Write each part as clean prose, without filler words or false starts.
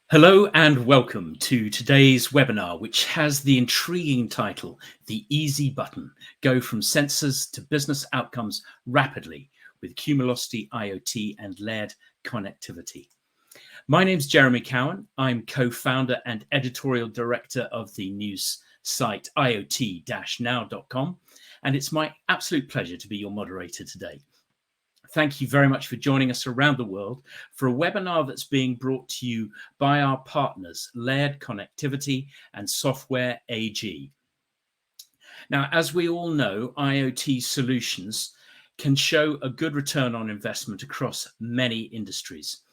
Hello and welcome to today's webinar, which has the intriguing title, The Easy Button, Go from Sensors to Business Outcomes Rapidly with Cumulocity IoT and Laird Connectivity. My name's Jeremy Cowan. I'm co-founder and editorial director of the news site IoT-now.com, and it's my absolute pleasure to be your moderator today. Thank you very much for joining us around the world for a webinar that's being brought to you by our partners, Laird Connectivity and Software AG. Now, as we all know, IoT solutions can show a good return on investment across many industries.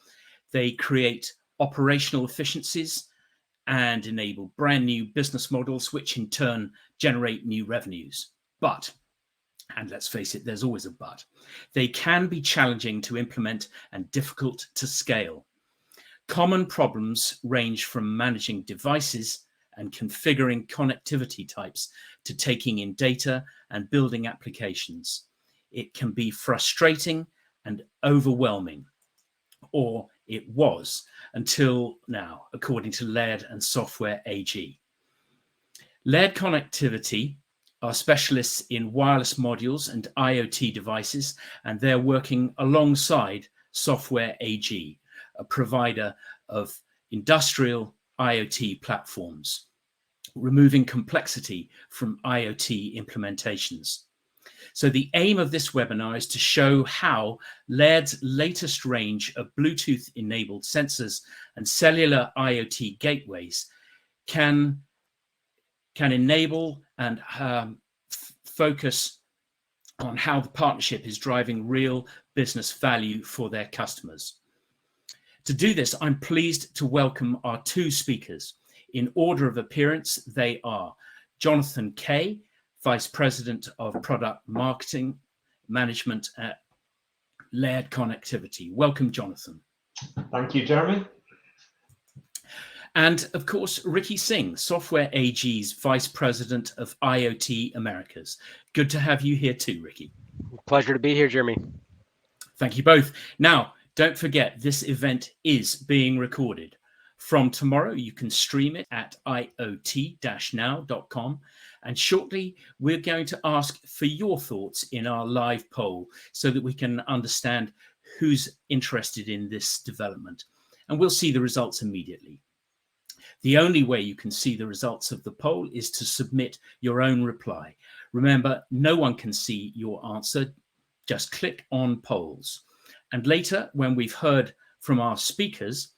They create operational efficiencies and enable brand new business models, which in turn generate new revenues. But and let's face it, there's always a but. They can be challenging to implement and difficult to scale. Common problems range from managing devices and configuring connectivity types to taking in data and building applications. It can be frustrating and overwhelming, or it was until now, according to Laird and Software AG. Laird Connectivity are specialists in wireless modules and IoT devices, and they're working alongside Software AG, a provider of industrial IoT platforms, removing complexity from IoT implementations. So the aim of this webinar is to show how Laird's latest range of Bluetooth-enabled sensors and cellular IoT gateways can enable and focus on how the partnership is driving real business value for their customers. To do this, I'm pleased to welcome our two speakers. In order of appearance, they are Jonathan Kay, Vice President of Product Marketing Management at Laird Connectivity. Welcome, Jonathan. Thank you, Jeremy. And of course, Ricky Singh, Software AG's Vice President of IoT Americas. Good to have you here too, Ricky. Pleasure to be here, Jeremy. Thank you both. Now, don't forget, this event is being recorded. From tomorrow, you can stream it at iot-now.com. And shortly, we're going to ask for your thoughts in our live poll so that we can understand who's interested in this development. And we'll see the results immediately. The only way you can see the results of the poll is to submit your own reply. Remember, no one can see your answer. Just click on polls. And later, when we've heard from our speakers,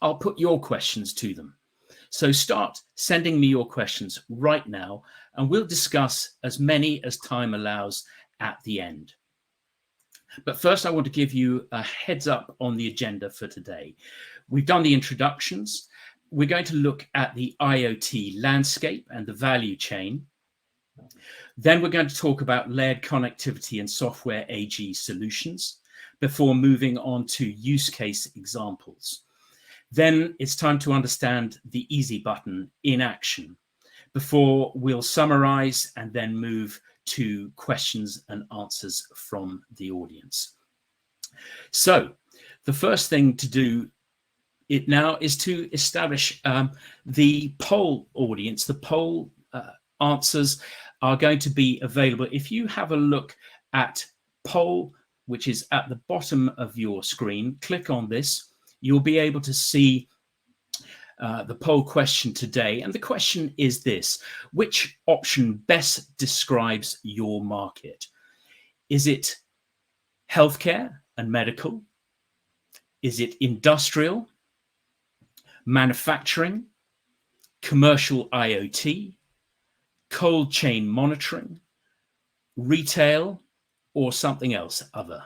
I'll put your questions to them. So start sending me your questions right now, and we'll discuss as many as time allows at the end. But first, I want to give you a heads up on the agenda for today. We've done the introductions. We're going to look at the IoT landscape and the value chain. Then we're going to talk about Laird Connectivity and Software AG solutions before moving on to use case examples. Then it's time to understand the easy button in action before we'll summarize and then move to questions and answers from the audience. So the first thing to do now is to establish the poll audience. The poll answers are going to be available. If you have a look at poll, which is at the bottom of your screen, click on this. You'll be able to see the poll question today. And the question is this: which option best describes your market? Is it healthcare and medical? Is it industrial, manufacturing, commercial IoT, cold chain monitoring, retail, or something else other?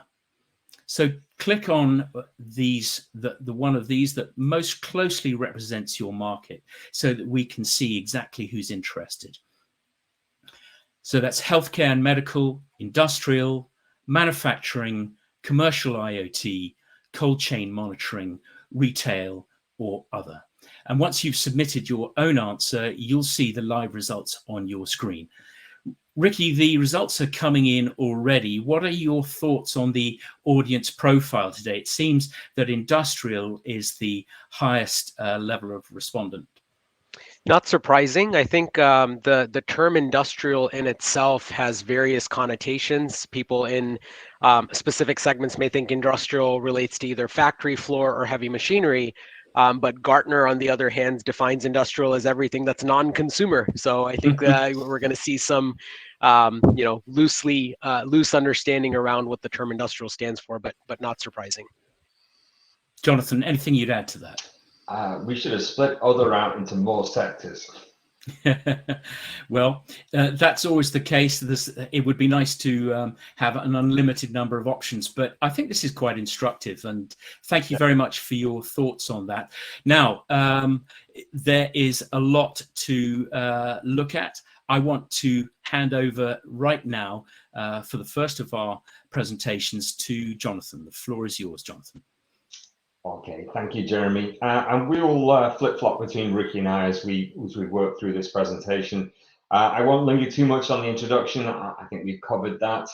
So click on these, the one of these that most closely represents your market so that we can see exactly who's interested. So that's healthcare and medical, industrial, manufacturing, commercial IoT, cold chain monitoring, retail, or other. And once you've submitted your own answer, you'll see the live results on your screen. Ricky, the results are coming in already. What are your thoughts on the audience profile today? It seems that industrial is the highest level of respondent. Not surprising. I think the term industrial in itself has various connotations. People in specific segments may think industrial relates to either factory floor or heavy machinery. But Gartner, on the other hand, defines industrial as everything that's non-consumer. So I think we're going to see some, loose understanding around what the term industrial stands for, but not surprising. Jonathan, anything you'd add to that? We should have split other out into more sectors. Well, that's always the case. It would be nice to have an unlimited number of options, but I think this is quite instructive, and thank you very much for your thoughts on that. Now, there is a lot to look at. I want to hand over right now for the first of our presentations to Jonathan. The floor is yours, Jonathan. Okay, thank you, Jeremy. And we'll flip-flop between Ricky and I as we work through this presentation. I won't linger too much on the introduction. I think we've covered that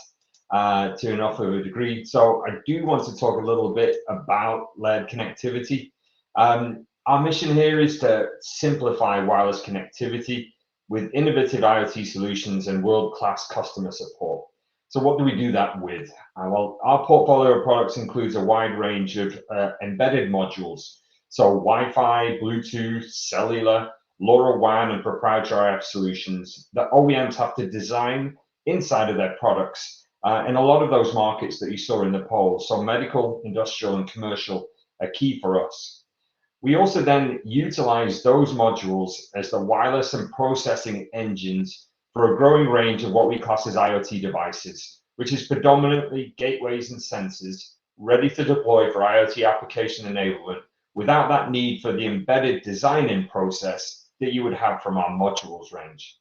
to enough of a degree. So I do want to talk a little bit about Laird Connectivity. Our mission here is to simplify wireless connectivity with innovative IoT solutions and world-class customer support. So what do we do that with? Well, our portfolio of products includes a wide range of embedded modules. So Wi-Fi, Bluetooth, cellular, LoRaWAN, and proprietary RF solutions that OEMs have to design inside of their products. And a lot of those markets that you saw in the poll, so medical, industrial, and commercial, are key for us. We also then utilize those modules as the wireless and processing engines for a growing range of what we class as IoT devices, which is predominantly gateways and sensors ready to deploy for IoT application enablement without that need for the embedded design-in process that you would have from our modules range.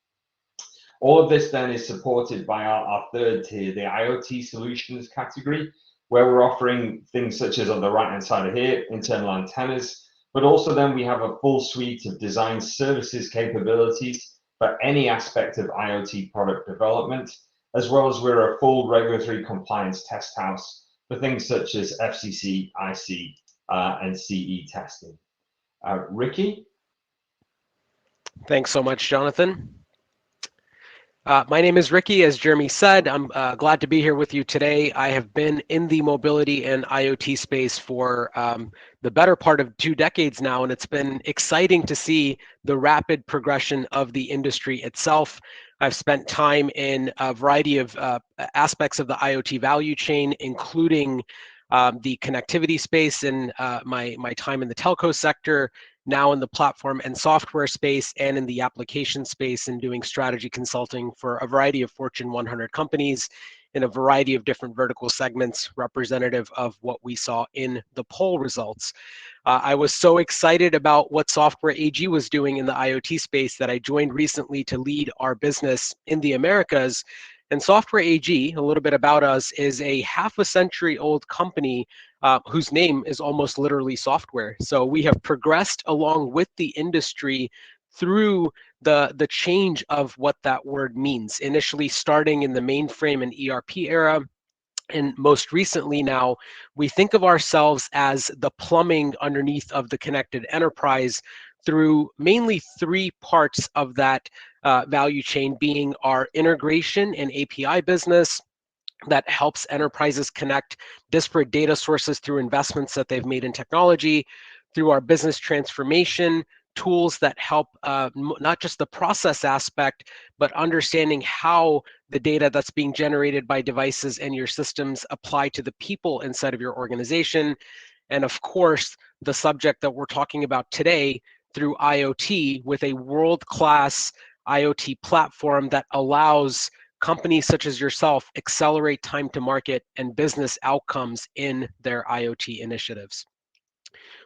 All of this then is supported by our third tier, the IoT solutions category, where we're offering things such as on the right-hand side of here, internal antennas, but also then we have a full suite of design services capabilities for any aspect of IoT product development, as well as we're a full regulatory compliance test house for things such as FCC, IC, and CE testing. Ricky? Thanks so much, Jonathan. My name is Ricky, as Jeremy said. I'm glad to be here with you today. I have been in the mobility and IoT space for the better part of 2 decades now, and it's been exciting to see the rapid progression of the industry itself. I've spent time in a variety of aspects of the IoT value chain, including the connectivity space in my time in the telco sector, now in the platform and software space, and in the application space, and doing strategy consulting for a variety of Fortune 100 companies in a variety of different vertical segments, representative of what we saw in the poll results. I was so excited about what Software AG was doing in the IoT space that I joined recently to lead our business in the Americas. And Software AG, a little bit about us, is a half-a-century-old company whose name is almost literally software. So we have progressed along with the industry through the change of what that word means, initially starting in the mainframe and ERP era. And most recently now, we think of ourselves as the plumbing underneath of the connected enterprise through mainly 3 parts of that value chain, being our integration and API business that helps enterprises connect disparate data sources through investments that they've made in technology, through our business transformation tools that help not just the process aspect, but understanding how the data that's being generated by devices and your systems apply to the people inside of your organization. And of course, the subject that we're talking about today through IoT, with a world-class IoT platform that allows companies such as yourself accelerate time to market and business outcomes in their IoT initiatives.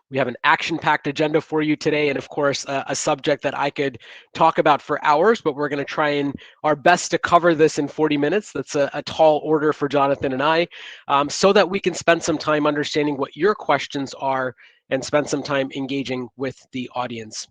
We have an action-packed agenda for you today, and of course, a subject that I could talk about for hours, but we're going to try and our best to cover this in 40 minutes. That's a tall order for Jonathan and I, so that we can spend some time understanding what your questions are and spend some time engaging with the audience.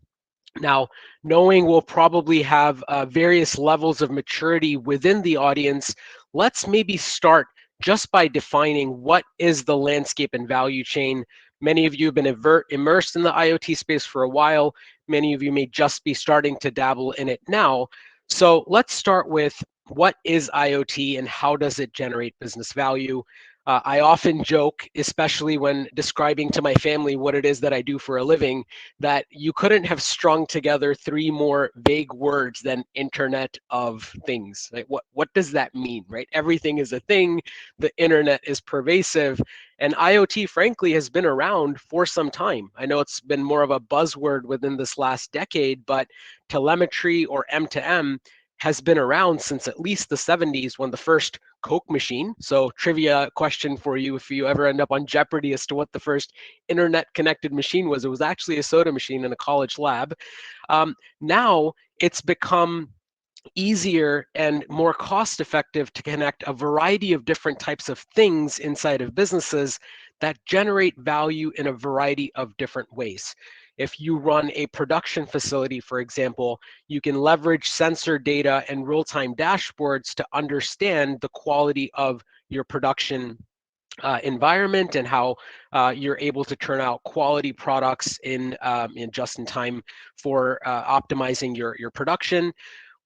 Now, knowing we'll probably have various levels of maturity within the audience, let's maybe start just by defining what is the landscape and value chain. Many of you have been immersed in the IoT space for a while. Many of you may just be starting to dabble in it now. So let's start with what is IoT and how does it generate business value? I often joke, especially when describing to my family what it is that I do for a living, that you couldn't have strung together three more vague words than Internet of Things. Like, what does that mean, right? Everything is a thing. The internet is pervasive. And IoT, frankly, has been around for some time. I know it's been more of a buzzword within this last decade, but telemetry or M2M has been around since at least the 70s when the first Coke machine. So trivia question for you, if you ever end up on Jeopardy as to what the first internet connected machine was, it was actually a soda machine in a college lab. Now it's become easier and more cost effective to connect a variety of different types of things inside of businesses that generate value in a variety of different ways. If you run a production facility, for example, you can leverage sensor data and real-time dashboards to understand the quality of your production environment and how you're able to turn out quality products in just in time for optimizing your production.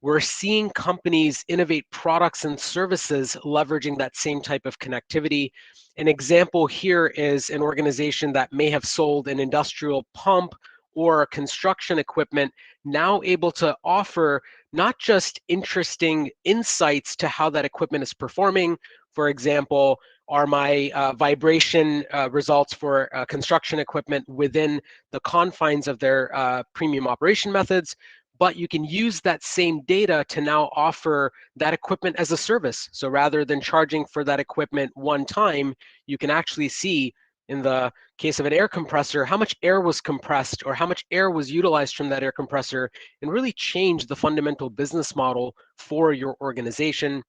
We're seeing companies innovate products and services leveraging that same type of connectivity. An example here is an organization that may have sold an industrial pump or construction equipment, now able to offer not just interesting insights to how that equipment is performing. For example, are my vibration results for construction equipment within the confines of their premium operation methods? But you can use that same data to now offer that equipment as a service. So rather than charging for that equipment one time, you can actually see, in the case of an air compressor, how much air was compressed or how much air was utilized from that air compressor, and really change the fundamental business model for your organization.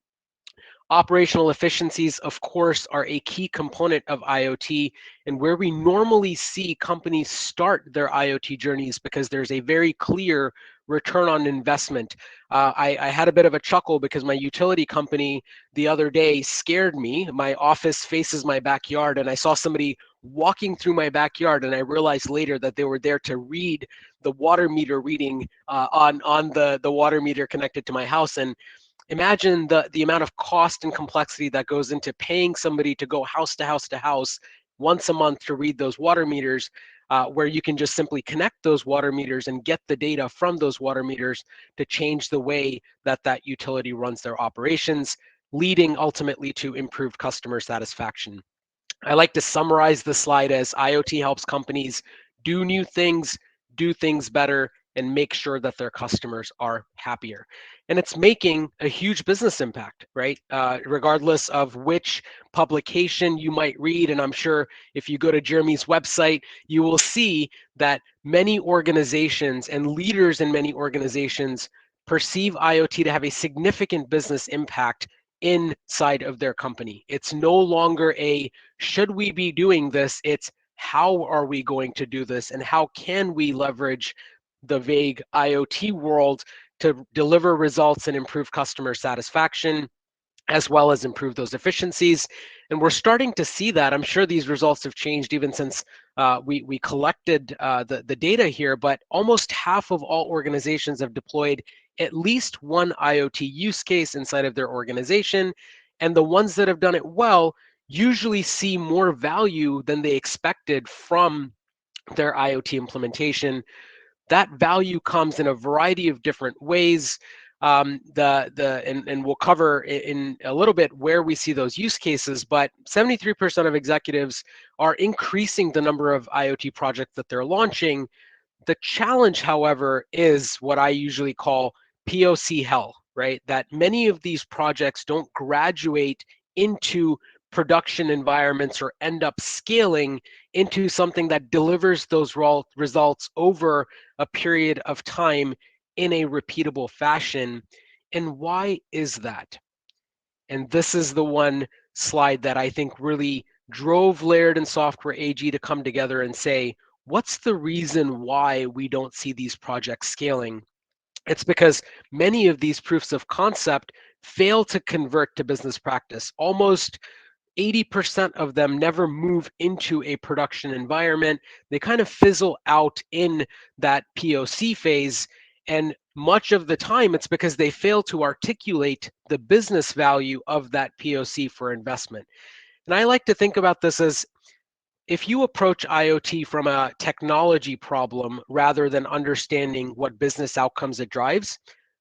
Operational efficiencies, of course, are a key component of IoT, and where we normally see companies start their IoT journeys because there's a very clear return on investment. I had a bit of a chuckle because my utility company the other day scared me. My office faces my backyard, and I saw somebody walking through my backyard, and I realized later that they were there to read the water meter reading on the water meter connected to my house. And imagine the amount of cost and complexity that goes into paying somebody to go house to house to house once a month to read those water meters, where you can just simply connect those water meters and get the data from those water meters to change the way that that utility runs their operations, leading ultimately to improved customer satisfaction. I like to summarize the slide as IoT helps companies do new things, do things better, and make sure that their customers are happier. And it's making a huge business impact, right? Regardless of which publication you might read. And I'm sure if you go to Jeremy's website, you will see that many organizations and leaders in many organizations perceive IoT to have a significant business impact inside of their company. It's no longer a should we be doing this? It's how are we going to do this? And how can we leverage the vague IoT world to deliver results and improve customer satisfaction, as well as improve those efficiencies? And we're starting to see that. I'm sure these results have changed even since we collected the data here, but almost half of all organizations have deployed at least one IoT use case inside of their organization. And the ones that have done it well usually see more value than they expected from their IoT implementation. That value comes in a variety of different ways. And we'll cover in a little bit where we see those use cases, but 73% of executives are increasing the number of IoT projects that they're launching. The challenge, however, is what I usually call POC hell, right? That many of these projects don't graduate into production environments or end up scaling into something that delivers those results over a period of time in a repeatable fashion. And why is that? And this is the one slide that I think really drove Laird and Software AG to come together and say, what's the reason why we don't see these projects scaling? It's because many of these proofs of concept fail to convert to business practice. Almost 80% of them never move into a production environment. They kind of fizzle out in that POC phase. And much of the time, it's because they fail to articulate the business value of that POC for investment. And I like to think about this as, if you approach IoT from a technology problem rather than understanding what business outcomes it drives,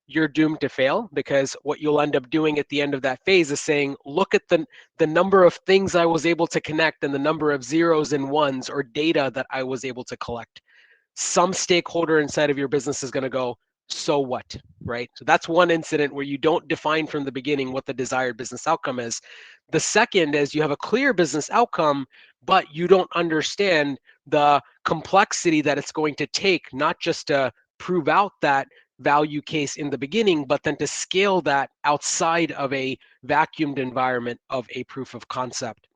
you're doomed to fail, because what you'll end up doing at the end of that phase is saying, look at the number of things I was able to connect and the number of zeros and ones or data that I was able to collect. Some stakeholder inside of your business is going to go, so what, right? So that's one incident where you don't define from the beginning what the desired business outcome is. The second is you have a clear business outcome, but you don't understand the complexity that it's going to take, not just to prove out that value case in the beginning, but then to scale that outside of a vacuumed environment of a proof of concept.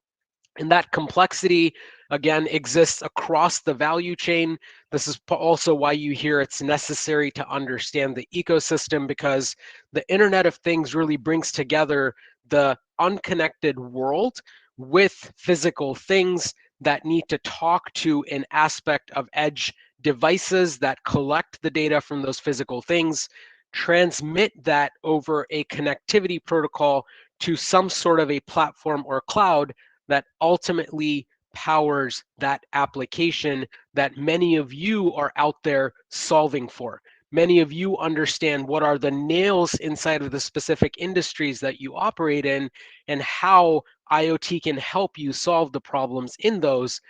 And that complexity, again, exists across the value chain. This is also why you hear it's necessary to understand the ecosystem, because the Internet of Things really brings together the unconnected world with physical things that need to talk to an aspect of edge devices that collect the data from those physical things, transmit that over a connectivity protocol to some sort of a platform or cloud that ultimately powers that application that many of you are out there solving for. Many of you understand what are the nails inside of the specific industries that you operate in and how IoT can help you solve the problems in those.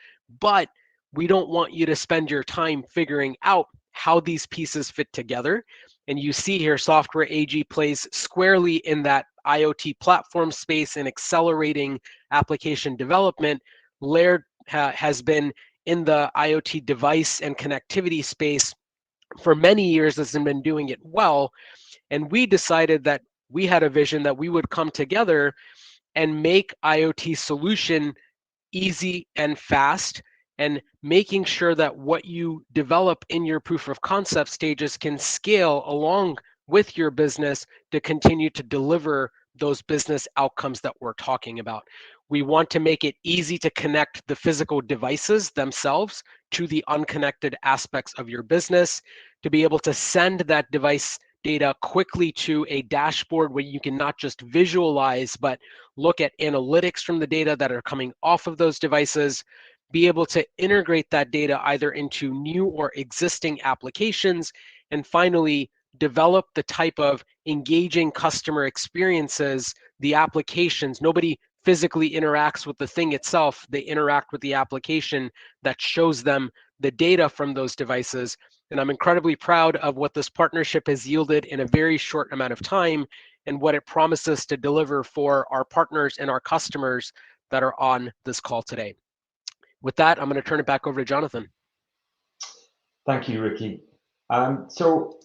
But we don't want you to spend your time figuring out how these pieces fit together. And you see here, Software AG plays squarely in that IoT platform space and accelerating application development. Laird has been in the IoT device and connectivity space for many years, has been doing it well. And we decided that we had a vision that we would come together and make IoT solution easy and fast, and making sure that what you develop in your proof of concept stages can scale along with your business to continue to deliver those business outcomes that we're talking about. We want to make it easy to connect the physical devices themselves to the unconnected aspects of your business, to be able to send that device data quickly to a dashboard where you can not just visualize, but look at analytics from the data that are coming off of those devices, be able to integrate that data either into new or existing applications, and finally, develop the type of engaging customer experiences, the applications. Nobody physically interacts with the thing itself, they interact with the application that shows them the data from those devices. And I'm incredibly proud of what this partnership has yielded in a very short amount of time, and what it promises to deliver for our partners and our customers that are on this call today. With that, I'm going to turn it back over to Jonathan. Thank you, Ricky. So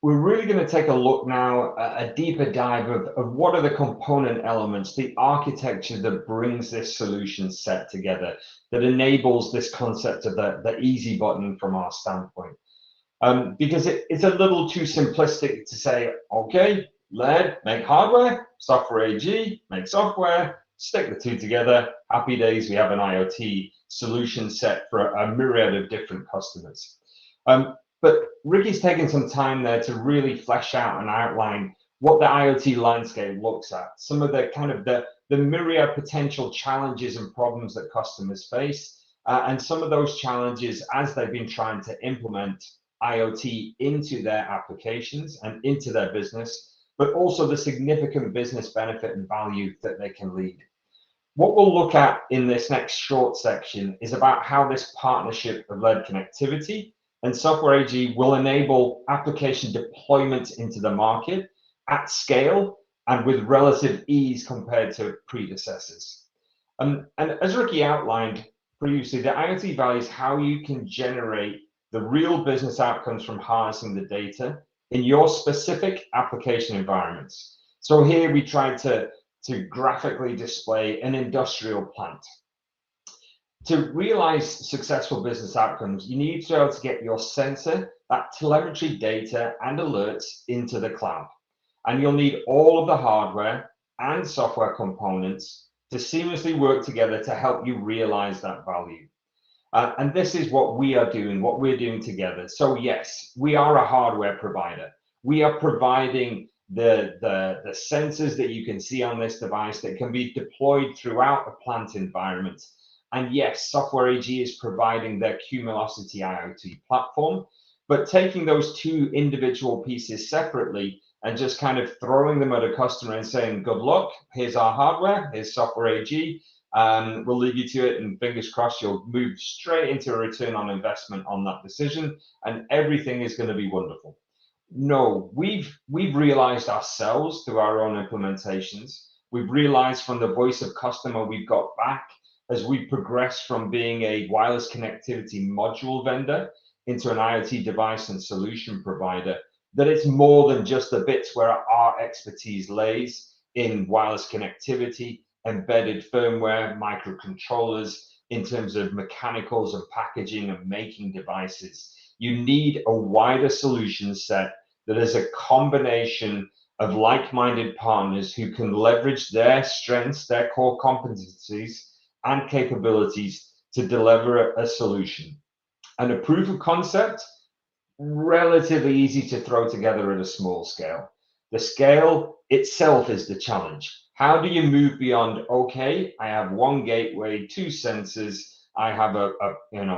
we're really going to take a look now, a deeper dive of what are the component elements, the architecture that brings this solution set together, that enables this concept of the easy button from our standpoint. Because it's a little too simplistic to say, okay, Laird, make hardware, Software AG, make software, stick the two together, happy days, we have an IoT solution set for a myriad of different customers. But Ricky's taken some time there to really flesh out and outline what the IoT landscape looks at, some of the kind of the myriad potential challenges and problems that customers face, and some of those challenges as they've been trying to implement IoT into their applications and into their business, but also the significant business benefit and value that they can lead. What we'll look at in this next short section is about how this partnership of Laird Connectivity and Software AG will enable application deployment into the market at scale and with relative ease compared to predecessors. And as Ricky outlined previously, the IoT value is how you can generate the real business outcomes from harnessing the data in your specific application environments. So here we tried to graphically display an industrial plant. To realize successful business outcomes, you need to be able to get your sensor, that telemetry data and alerts into the cloud. And you'll need all of the hardware and software components to seamlessly work together to help you realize that value. And this is what we are doing, what we're doing together. So yes, we are a hardware provider. We are providing the sensors that you can see on this device that can be deployed throughout the plant environment. And yes, Software AG is providing their Cumulocity IoT platform, but taking those two individual pieces separately and just kind of throwing them at a customer and saying, good luck, here's our hardware, here's Software AG, we'll leave you to it, and fingers crossed you'll move straight into a return on investment on that decision, and everything is going to be wonderful. No, we've realized ourselves through our own implementations. We've realized from the voice of customer we've got back as we progress from being a wireless connectivity module vendor into an IoT device and solution provider, that it's more than just the bits where our expertise lays in wireless connectivity, embedded firmware, microcontrollers, in terms of mechanicals and packaging and making devices. You need a wider solution set that is a combination of like-minded partners who can leverage their strengths, their core competencies and capabilities to deliver a solution. And a proof of concept, relatively easy to throw together at a small scale. The scale itself is the challenge. How do you move beyond, okay, I have one gateway, two sensors, I have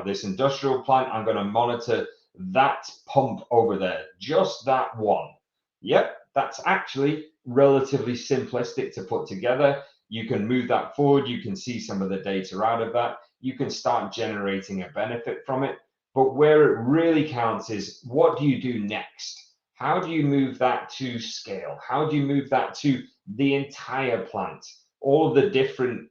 this industrial plant, I'm going to monitor that pump over there, just that one. Yep, that's actually relatively simplistic to put together. You can move that forward, you can see some of the data out of that, you can start generating a benefit from it. But where it really counts is, what do you do next? How do you move that to scale? How do you move that to the entire plant? All of the different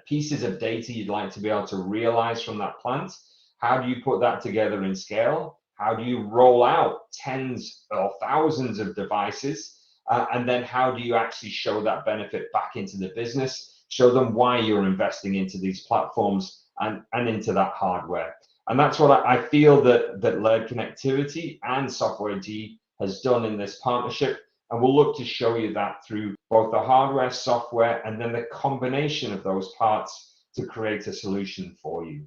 pieces of data you'd like to be able to realize from that plant. How do you put that together in scale? How do you roll out tens or thousands of devices? And then how do you actually show that benefit back into the business? Show them why you're investing into these platforms and into that hardware. And that's what I feel that Laird Connectivity and Software AG has done in this partnership. And we'll look to show you that through both the hardware, software, and then the combination of those parts to create a solution for you.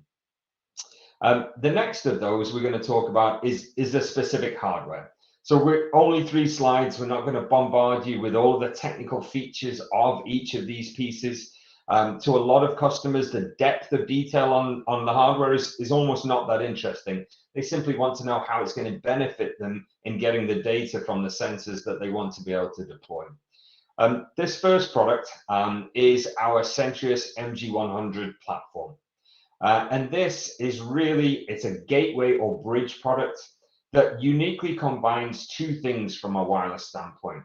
The next of those we're going to talk about is the specific hardware. So we're only 3 slides. We're not going to bombard you with all the technical features of each of these pieces. To a lot of customers, the depth of detail on the hardware is almost not that interesting. They simply want to know how it's going to benefit them in getting the data from the sensors that they want to be able to deploy. This first product is our Sentrius MG100 platform. And this is really, it's a gateway or bridge product that uniquely combines 2 things from a wireless standpoint.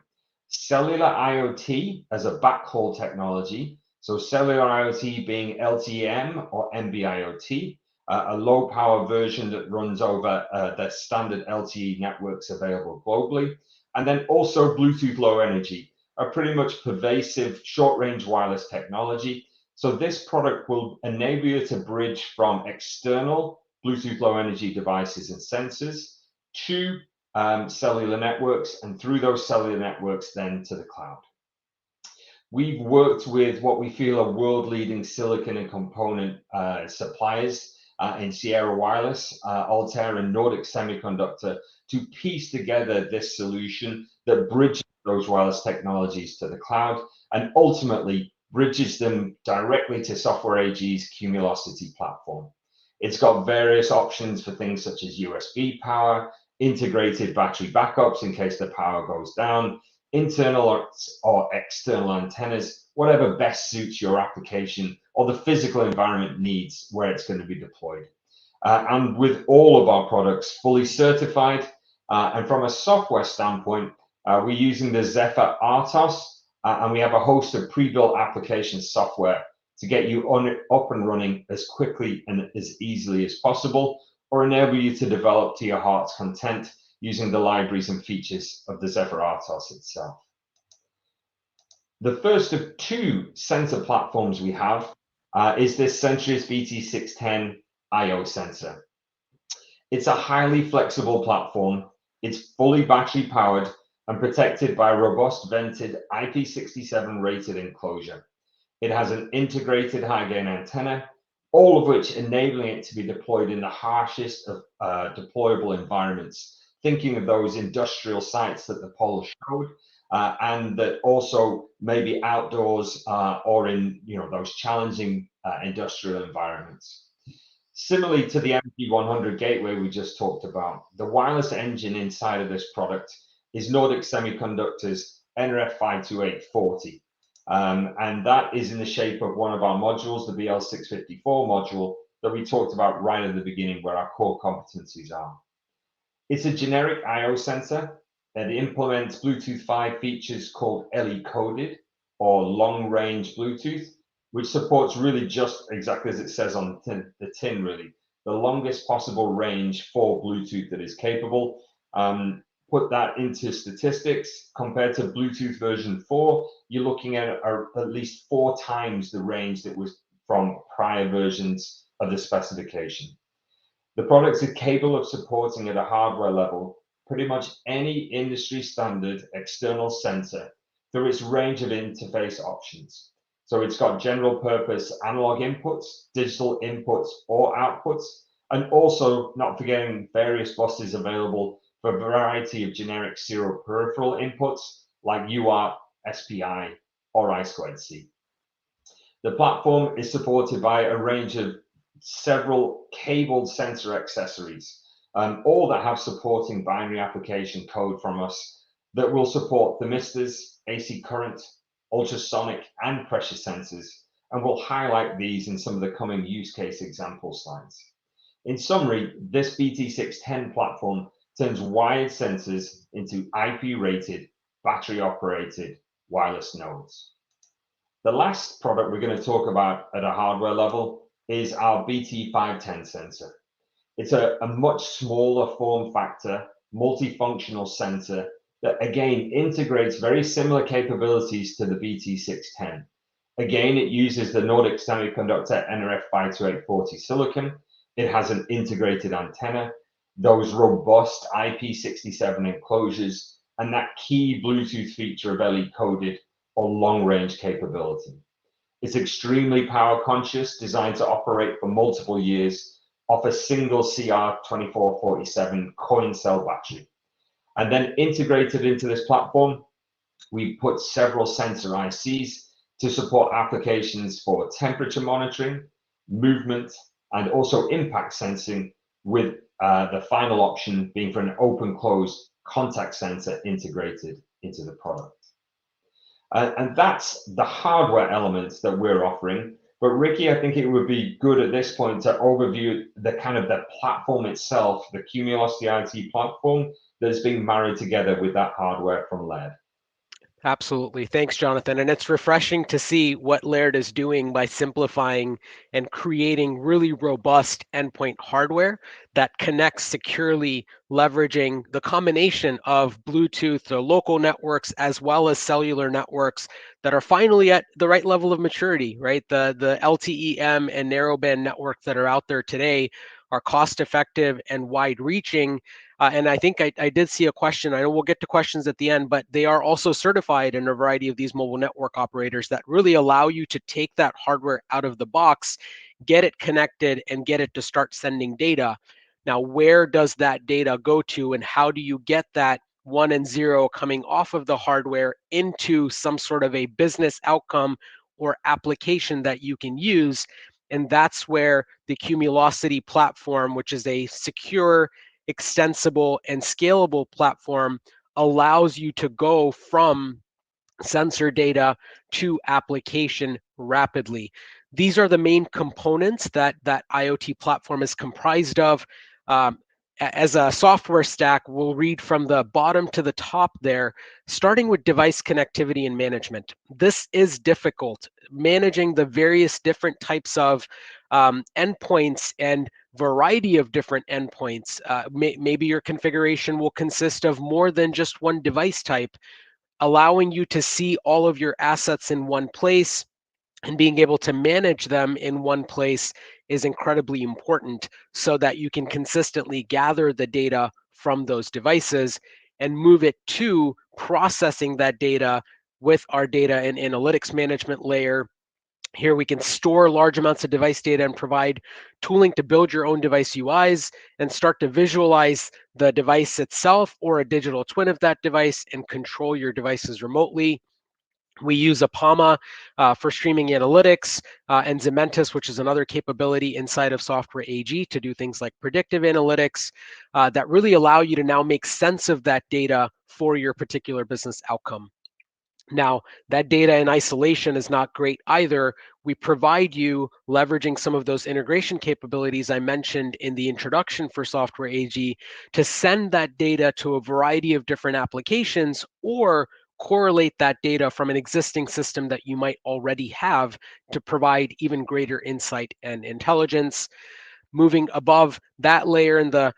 Cellular IoT as a backhaul technology. So cellular IoT being LTE-M or NB-IoT, a low power version that runs over the standard LTE networks available globally. And then also Bluetooth Low Energy, a pretty much pervasive short range wireless technology. So this product will enable you to bridge from external Bluetooth Low Energy devices and sensors to cellular networks, and through those cellular networks then to the cloud. We've worked with what we feel are world-leading silicon and component suppliers in Sierra Wireless, Altair, and Nordic Semiconductor to piece together this solution that bridges those wireless technologies to the cloud and ultimately bridges them directly to Software AG's Cumulocity platform. It's got various options for things such as USB power, integrated battery backups in case the power goes down, internal or external antennas, whatever best suits your application or the physical environment needs where it's going to be deployed. And with all of our products fully certified, and from a software standpoint, we're using the Zephyr RTOS, and we have a host of pre-built application software to get you up and running as quickly and as easily as possible, or enable you to develop to your heart's content using the libraries and features of the Zephyr RTOS itself. The first of 2 sensor platforms we have is this Sentrius BT610 IO sensor. It's a highly flexible platform. It's fully battery powered and protected by a robust vented IP67 rated enclosure. It has an integrated high gain antenna, all of which enabling it to be deployed in the harshest of deployable environments. Thinking of those industrial sites that the poll showed, and that also maybe outdoors or in those challenging industrial environments. Similarly to the MG100 gateway we just talked about, the wireless engine inside of this product is Nordic Semiconductor's NRF52840. And that is in the shape of one of our modules, the BL654 module that we talked about right at the beginning, where our core competencies are. It's a generic IO sensor that implements Bluetooth 5 features called LE coded or long range Bluetooth, which supports really just exactly as it says on the tin, really, the longest possible range for Bluetooth that is capable. Put that into statistics, compared to Bluetooth version 4, you're looking at least 4 times the range that was from prior versions of the specification. The products are capable of supporting at a hardware level pretty much any industry standard external sensor through its range of interface options. So it's got general purpose analog inputs, digital inputs or outputs, and also not forgetting various buses available for a variety of generic serial peripheral inputs like UART, SPI, or I2C. The platform is supported by a range of several cabled sensor accessories, all that have supporting binary application code from us that will support thermistors, AC current, ultrasonic, and pressure sensors, and we'll highlight these in some of the coming use case example slides. In summary, this BT610 platform turns wired sensors into IP-rated, battery-operated wireless nodes. The last product we're going to talk about at a hardware level is our BT510 sensor. It's a much smaller form factor, multifunctional sensor that again integrates very similar capabilities to the BT610. Again, it uses the Nordic Semiconductor NRF52840 silicon. It has an integrated antenna, those robust IP67 enclosures, and that key Bluetooth feature of LE coded or long range capability. It's extremely power conscious, designed to operate for multiple years off a single CR2447 coin cell battery. And then integrated into this platform, we put several sensor ICs to support applications for temperature monitoring, movement, and also impact sensing, with the final option being for an open-close contact sensor integrated into the product. And that's the hardware elements that we're offering. But Ricky, I think it would be good at this point to overview the platform itself, the Cumulocity IoT platform that's being married together with that hardware from Laird. Absolutely. Thanks, Jonathan. And it's refreshing to see what Laird is doing by simplifying and creating really robust endpoint hardware that connects securely, leveraging the combination of Bluetooth or local networks as well as cellular networks that are finally at the right level of maturity, right? The LTE-M and narrowband networks that are out there today are cost-effective and wide-reaching. And I think I did see a question. I know we'll get to questions at the end, but they are also certified in a variety of these mobile network operators that really allow you to take that hardware out of the box, get it connected, and get it to start sending data. Now, where does that data go to, and how do you get that 1 and 0 coming off of the hardware into some sort of a business outcome or application that you can use? And that's where the Cumulocity platform, which is a secure, extensible, and scalable platform, allows you to go from sensor data to application rapidly. These are the main components that IoT platform is comprised of. As a software stack, we'll read from the bottom to the top there, starting with device connectivity and management. This is difficult, managing the various different types of endpoints and variety of different endpoints. Maybe your configuration will consist of more than just one device type, allowing you to see all of your assets in one place, and being able to manage them in one place is incredibly important so that you can consistently gather the data from those devices and move it to processing that data with our data and analytics management layer. Here we can store large amounts of device data and provide tooling to build your own device UIs and start to visualize the device itself or a digital twin of that device and control your devices remotely. We use Apama for streaming analytics and Zementis, which is another capability inside of Software AG to do things like predictive analytics that really allow you to now make sense of that data for your particular business outcome. Now, that data in isolation is not great either. We provide you, leveraging some of those integration capabilities I mentioned in the introduction for Software AG, to send that data to a variety of different applications or correlate that data from an existing system that you might already have to provide even greater insight and intelligence. Moving above that layer in the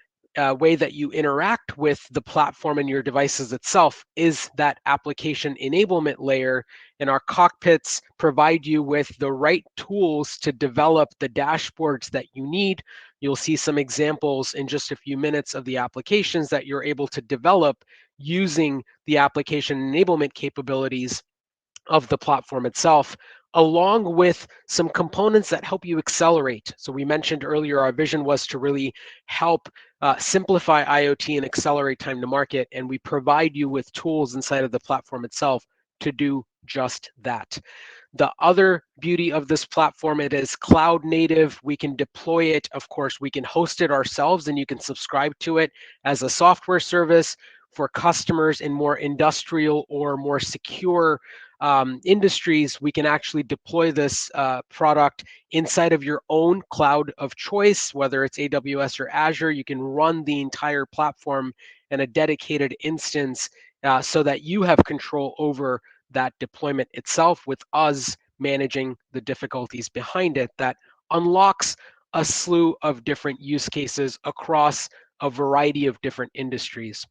way that you interact with the platform and your devices itself is that application enablement layer. And our cockpits provide you with the right tools to develop the dashboards that you need. You'll see some examples in just a few minutes of the applications that you're able to develop using the application enablement capabilities of the platform itself, along with some components that help you accelerate. So we mentioned earlier our vision was to really help simplify IoT and accelerate time to market, and we provide you with tools inside of the platform itself to do just that. The other beauty of this platform, it is cloud native. We can deploy it. Of course, we can host it ourselves and you can subscribe to it as a software service. For customers in more industrial or more secure industries, we can actually deploy this product inside of your own cloud of choice, whether it's AWS or Azure. You can run the entire platform in a dedicated instance so that you have control over that deployment itself, with us managing the difficulties behind it. That unlocks a slew of different use cases across a variety of different industries.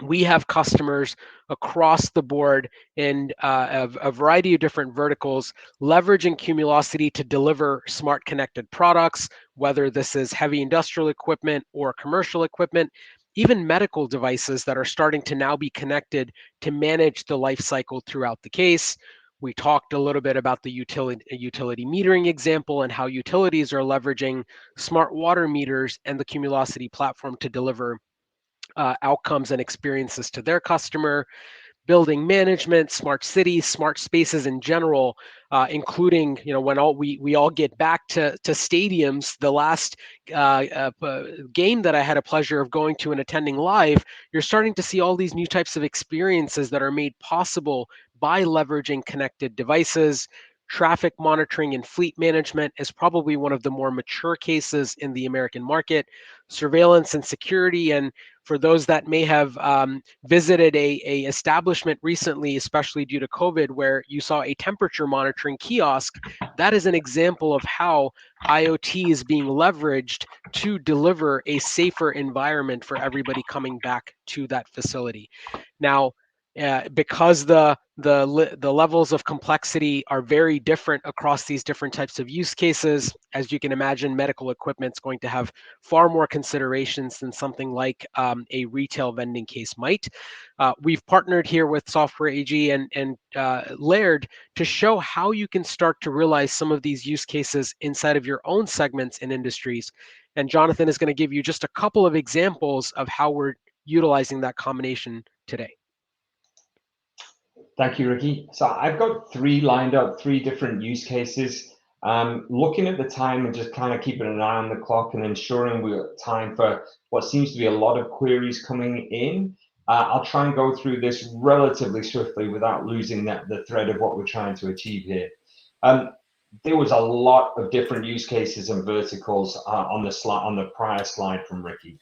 We have customers across the board in a variety of different verticals, leveraging Cumulocity to deliver smart connected products, whether this is heavy industrial equipment or commercial equipment, even medical devices that are starting to now be connected to manage the life cycle throughout the case. We talked a little bit about the utility metering example and how utilities are leveraging smart water meters and the Cumulocity platform to deliver outcomes and experiences to their customer. Building management, smart cities, smart spaces in general, including, when we all get back to stadiums. The last game that I had a pleasure of going to and attending live, you're starting to see all these new types of experiences that are made possible by leveraging connected devices. Traffic monitoring and fleet management is probably one of the more mature cases in the American market. Surveillance and security, and for those that may have visited a establishment recently, especially due to COVID, where you saw a temperature monitoring kiosk, that is an example of how IoT is being leveraged to deliver a safer environment for everybody coming back to that facility. Now, because the levels of complexity are very different across these different types of use cases, as you can imagine, medical equipment is going to have far more considerations than something like a retail vending case might. We've partnered here with Software AG and Laird to show how you can start to realize some of these use cases inside of your own segments and industries. And Jonathan is going to give you just a couple of examples of how we're utilizing that combination today. Thank you, Ricky. So I've got three lined up, three different use cases. Looking at the time and just kind of keeping an eye on the clock and ensuring we've got time for what seems to be a lot of queries coming in. I'll try and go through this relatively swiftly without losing the thread of what we're trying to achieve here. There was a lot of different use cases and verticals on the prior slide from Ricky.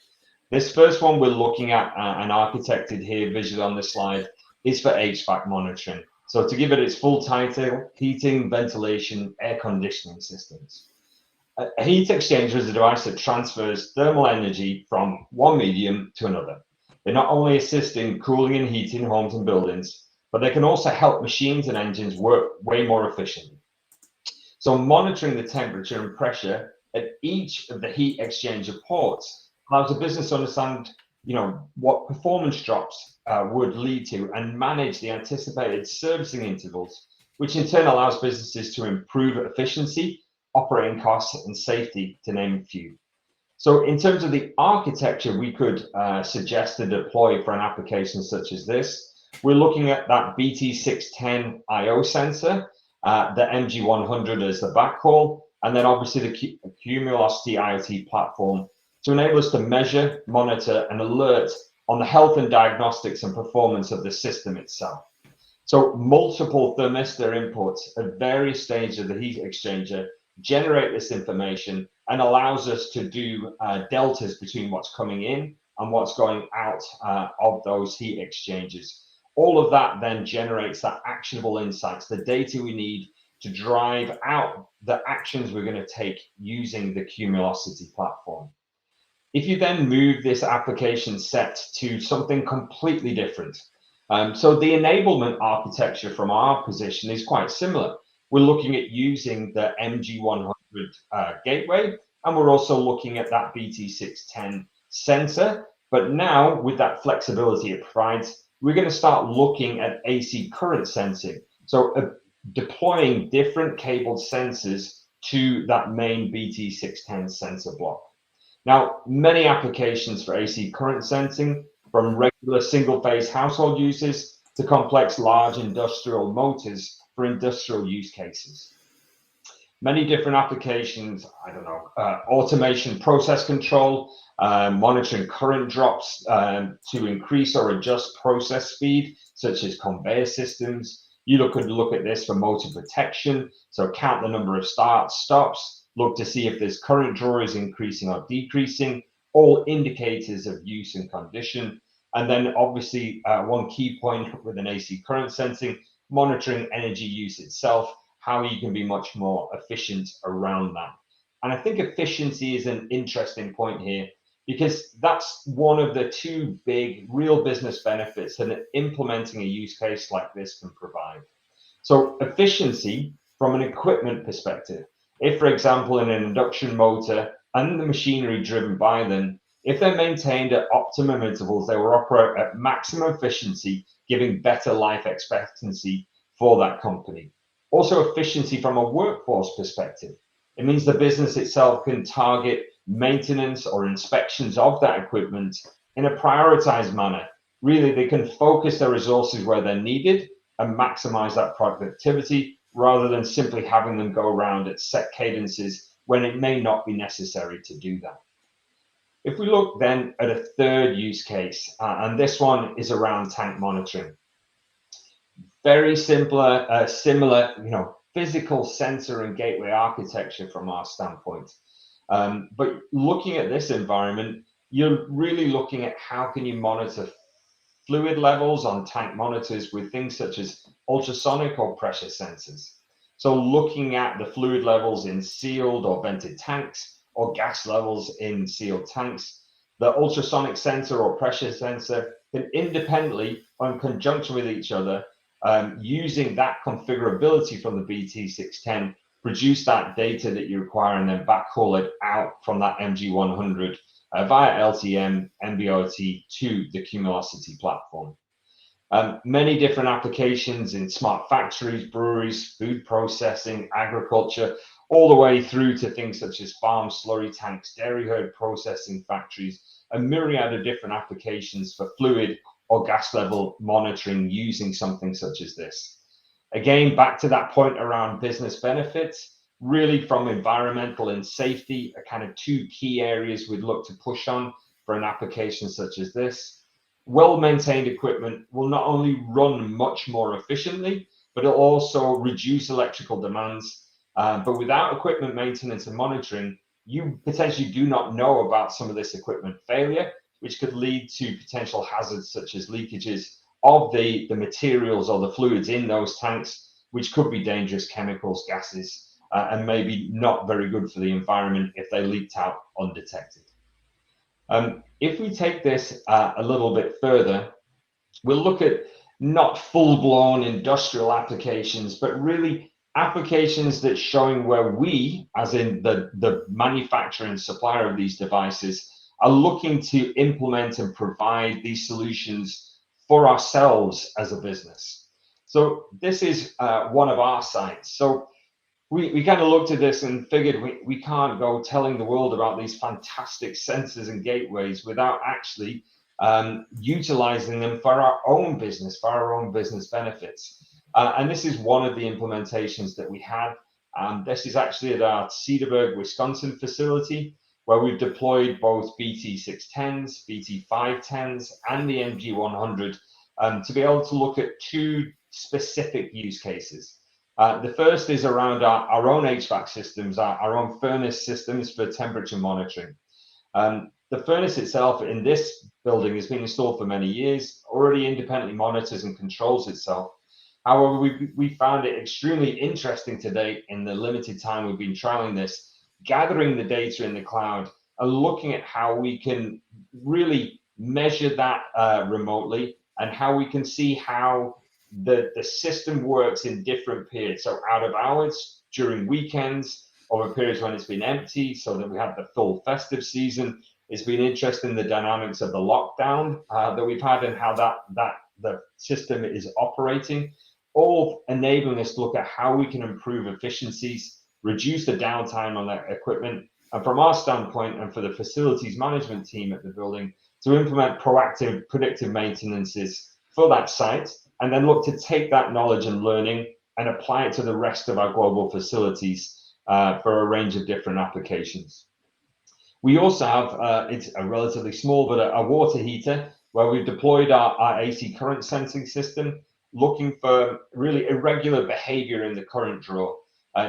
This first one we're looking at and architected here visually on this slide is for HVAC monitoring. So to give it its full title, heating, ventilation, air conditioning systems. A heat exchanger is a device that transfers thermal energy from one medium to another. They not only assist in cooling and heating homes and buildings, but they can also help machines and engines work way more efficiently. So monitoring the temperature and pressure at each of the heat exchanger ports allows a business to understand, what performance drops would lead to and manage the anticipated servicing intervals, which in turn allows businesses to improve efficiency, operating costs, and safety, to name a few. So in terms of the architecture we could suggest to deploy for an application such as this, we're looking at that BT610 IO sensor, the MG100 as the backhaul, and then obviously the Cumulocity IoT platform to enable us to measure, monitor, and alert on the health and diagnostics and performance of the system itself. So multiple thermistor inputs at various stages of the heat exchanger generate this information and allows us to do deltas between what's coming in and what's going out of those heat exchangers. All of that then generates that actionable insights, the data we need to drive out the actions we're going to take using the Cumulocity platform. If you then move this application set to something completely different, so the enablement architecture from our position is quite similar. We're looking at using the MG100 gateway, and we're also looking at that BT610 sensor. But now with that flexibility it provides, we're going to start looking at AC current sensing. So deploying different cabled sensors to that main BT610 sensor block. Now, many applications for AC current sensing, from regular single-phase household uses to complex large industrial motors for industrial use cases. Many different applications, automation process control, monitoring current drops to increase or adjust process speed, such as conveyor systems. You could look at this for motor protection, so count the number of starts, stops, look to see if this current draw is increasing or decreasing, all indicators of use and condition. And then obviously one key point with an AC current sensing, monitoring energy use itself, how you can be much more efficient around that. And I think efficiency is an interesting point here, because that's one of the two big real business benefits that implementing a use case like this can provide. So efficiency from an equipment perspective. If, for example, in an induction motor and the machinery driven by them, if they're maintained at optimum intervals, they will operate at maximum efficiency, giving better life expectancy for that company. Also, efficiency from a workforce perspective. It means the business itself can target maintenance or inspections of that equipment in a prioritized manner. Really, they can focus their resources where they're needed and maximize that productivity, rather than simply having them go around at set cadences when it may not be necessary to do that. If we look then at a third use case, and this one is around tank monitoring. Very similar, physical sensor and gateway architecture from our standpoint. But looking at this environment, you're really looking at how can you monitor fluid levels on tank monitors with things such as ultrasonic or pressure sensors. So looking at the fluid levels in sealed or vented tanks, or gas levels in sealed tanks, the ultrasonic sensor or pressure sensor can independently or in conjunction with each other, using that configurability from the BT610, produce that data that you require and then backhaul it out from that MG100 via LTM, MBOT to the Cumulocity platform. Many different applications in smart factories, breweries, food processing, agriculture, all the way through to things such as farm slurry tanks, dairy herd processing factories, a myriad of different applications for fluid or gas level monitoring using something such as this. Again, back to that point around business benefits, really from environmental and safety are kind of two key areas we'd look to push on for an application such as this. Well-maintained equipment will not only run much more efficiently, but it'll also reduce electrical demands. But without equipment maintenance and monitoring, you potentially do not know about some of this equipment failure, which could lead to potential hazards such as leakages of the materials or the fluids in those tanks, which could be dangerous chemicals, gases, and maybe not very good for the environment if they leaked out undetected. If we take this a little bit further, we'll look at not full-blown industrial applications, but really applications that's showing where we, as in the manufacturer and supplier of these devices, are looking to implement and provide these solutions for ourselves as a business. So this is one of our sites. So we kind of looked at this and figured we can't go telling the world about these fantastic sensors and gateways without actually utilizing them for our own business benefits. And this is one of the implementations that we had. This is actually at our Cedarburg, Wisconsin facility, where we've deployed both BT610s, BT510s, and the MG100 to be able to look at two specific use cases. The first is around our own HVAC systems, our own furnace systems for temperature monitoring. The furnace itself in this building has been installed for many years, already independently monitors and controls itself. However, we found it extremely interesting today in the limited time we've been trialing this, gathering the data in the cloud and looking at how we can really measure that remotely and how we can see how the system works in different periods. So out of hours, during weekends, over periods when it's been empty, so that we have the full festive season. It's been interesting the dynamics of the lockdown that we've had and how the system is operating, all enabling us to look at how we can improve efficiencies, reduce the downtime on that equipment, and from our standpoint and for the facilities management team at the building, to implement proactive predictive maintenances for that site, and then look to take that knowledge and learning and apply it to the rest of our global facilities for a range of different applications. We also have, it's a relatively small, but a water heater where we've deployed our AC current sensing system, looking for really irregular behavior in the current draw,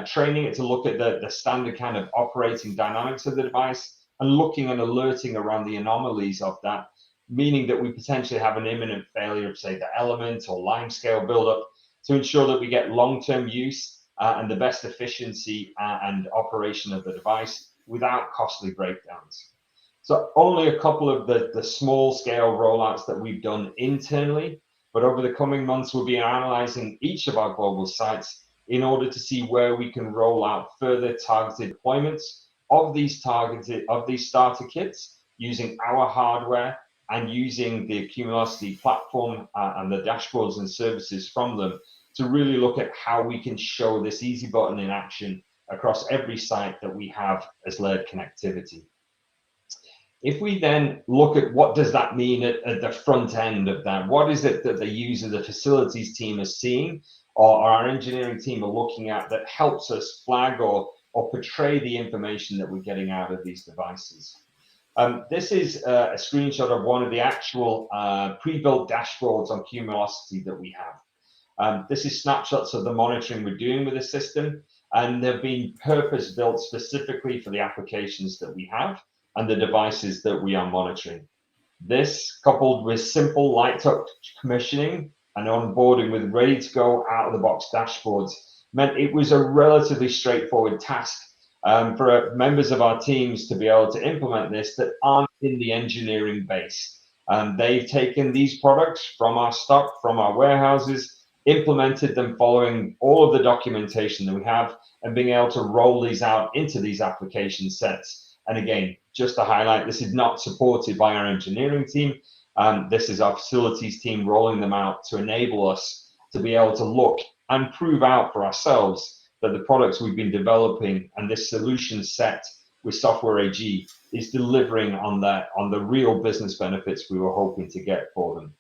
training it to look at the standard kind of operating dynamics of the device and looking and alerting around the anomalies of that, meaning that we potentially have an imminent failure of, say, the element or line scale buildup, to ensure that we get long-term use and the best efficiency and operation of the device without costly breakdowns. So only a couple of the small scale rollouts that we've done internally, but over the coming months, we'll be analyzing each of our global sites in order to see where we can roll out further targeted deployments of these starter kits using our hardware and using the Cumulocity platform and the dashboards and services from them to really look at how we can show this easy button in action across every site that we have as Laird Connectivity. If we then look at what does that mean at the front end of that, what is it that the user, the facilities team is seeing, or our engineering team are looking at that helps us flag or portray the information that we're getting out of these devices? This is a screenshot of one of the actual pre-built dashboards on Cumulocity that we have. This is snapshots of the monitoring we're doing with the system, and they've been purpose-built specifically for the applications that we have and the devices that we are monitoring. This, coupled with simple light touch commissioning and onboarding with ready-to-go out-of-the-box dashboards, meant it was a relatively straightforward task for members of our teams to be able to implement this that aren't in the engineering base. They've taken these products from our stock, from our warehouses, implemented them following all of the documentation that we have, and being able to roll these out into these application sets. And again, just to highlight, this is not supported by our engineering team. This is our facilities team rolling them out to enable us to be able to look and prove out for ourselves that the products we've been developing and this solution set with Software AG is delivering on the real business benefits we were hoping to get for them.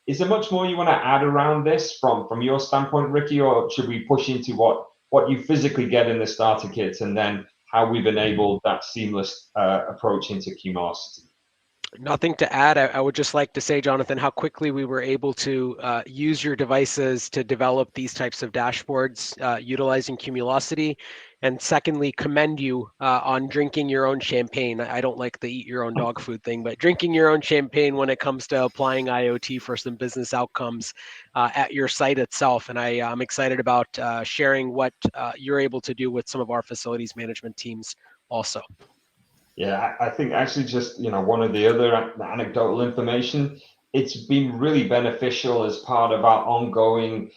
Is there much more you want to add around this from your standpoint, Ricky, or should we push into what you physically get in the starter kits and then how we've enabled that seamless approach into Cumulocity? Nothing to add. I would just like to say, Jonathan, how quickly we were able to use your devices to develop these types of dashboards utilizing Cumulocity. And secondly, commend you on drinking your own champagne. I don't like the eat your own dog food thing, but drinking your own champagne when it comes to applying IoT for some business outcomes at your site itself. And I'm excited about sharing what you're able to do with some of our facilities management teams also. Yeah, I think actually just, one of the other anecdotal information, it's been really beneficial as part of our ongoing